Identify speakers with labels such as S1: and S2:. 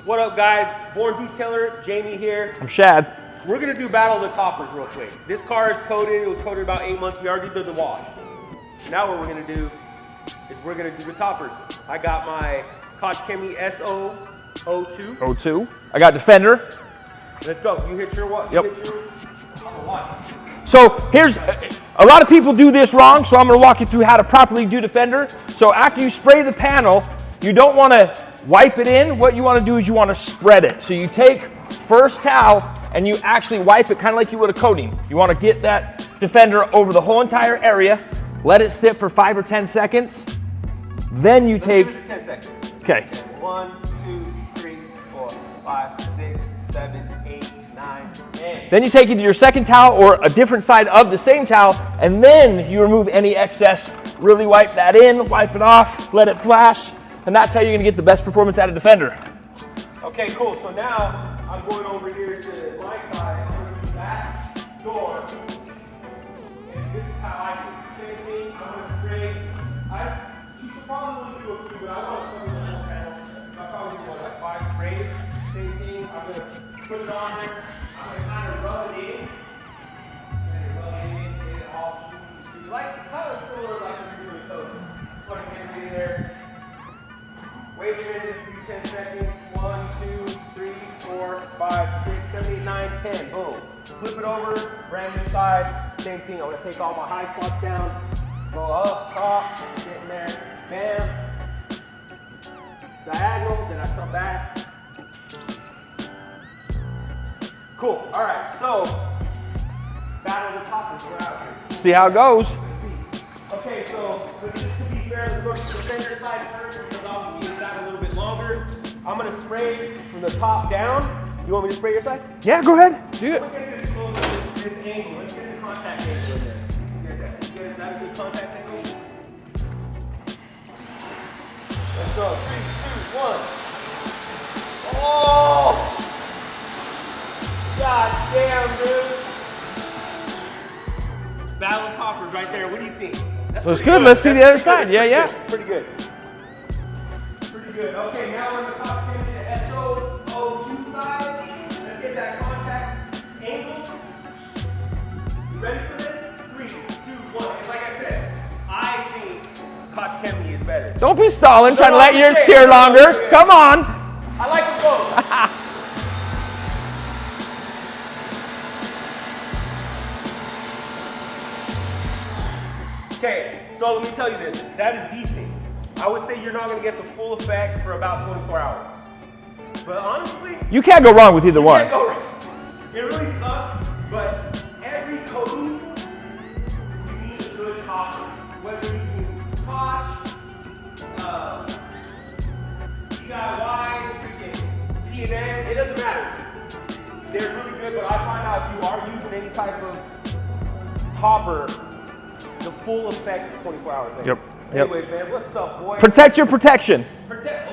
S1: What up, guys? Born Detailer, Jamie here.
S2: I'm Shad.
S1: We're gonna do Battle of the Toppers real quick. This car is coated. It was coated about 8 months. We already did the wash. Now what we're gonna do is we're gonna do the toppers. I got my Koch-Chemie SO 02.
S2: 02. I got Defender.
S1: Let's go. You hit your what?
S2: Yep.
S1: You hit your watch.
S2: So here's, a lot of people do this wrong, so I'm gonna walk you through how to properly do Defender. So after you spray the panel, you don't wanna wipe it in. What you wanna do is you wanna spread it. So you take first towel and you actually wipe it kind of like you would a coating. You wanna get that Defender over the whole entire area, let it sit for 5 or 10 seconds. Then you take,
S1: give it to 10 seconds.
S2: Okay.
S1: 1, 2, 3, 4, 5, 6, 7, 8, 9, 10.
S2: Then you take either your second towel or a different side of the same towel, and then you remove any excess. Really wipe that in, wipe it off, let it flash, and that's how you're gonna get the best performance out of Defender.
S1: Okay, cool. So now I'm going over here to my side. I'm going to the back door. And this is how I do it. Same thing. I'm going to spray. You should probably only do a few, but I want to cover the whole panel. I'll probably do like 5 sprays. Same thing. I'm going to put it on there. I'm going to kind of rub it in. And rub it in, get it all smooth. Like kind of similar like when you're doing coat. Put it in there. Wait a minute, let's do 10 seconds. 1, 2, 3, 4, 5, 6, 7, 8, 9, 10. Boom. Flip it over, brand new side. Same thing. I'm going to take all my high spots down. Go up, top, get in there. Bam. Diagonal, then I come back. Cool. All right. So, Battle of the Toppers. We're out here.
S2: See how it goes.
S1: Okay, so just to be fair, let's go to the center side first because obviously it's got a little bit longer. I'm gonna spray from the top down. You want me to spray your side?
S2: Yeah, go ahead. Do it.
S1: Look at this close, this angle. Let's get the contact angle in there. Get that. You guys have a good contact angle? Let's go. 3, 2, 1. Oh! God damn, dude. Battle of Toppers right there. What do you think? That's
S2: Looks
S1: pretty
S2: good. Let's see the other side. Yeah, yeah.
S1: It's pretty good. Pretty good. Okay, now we're in the Koch-Chemie SO 02 side. Let's get that contact angle. You ready for this? 3, 2, 1. And like I said, I think Koch-Chemie is better.
S2: Don't be stalling, trying to let yours
S1: say it.
S2: steer longer. Come on.
S1: I like them both. Okay, so let me tell you this. That is decent. I would say you're not going to get the full effect for about 24 hours. But honestly,
S2: You can't go wrong with either one.
S1: can't go wrong. It really sucks, but every coating, you need a good topper. Whether you're using Koch, DIY, freaking P&N, it doesn't matter. They're really good, but I find out if you are using any type of topper, the full effect is 24 hours later.
S2: Yep.
S1: Anyways, man, what's up, boy?
S2: Protect your protection.
S1: Protect.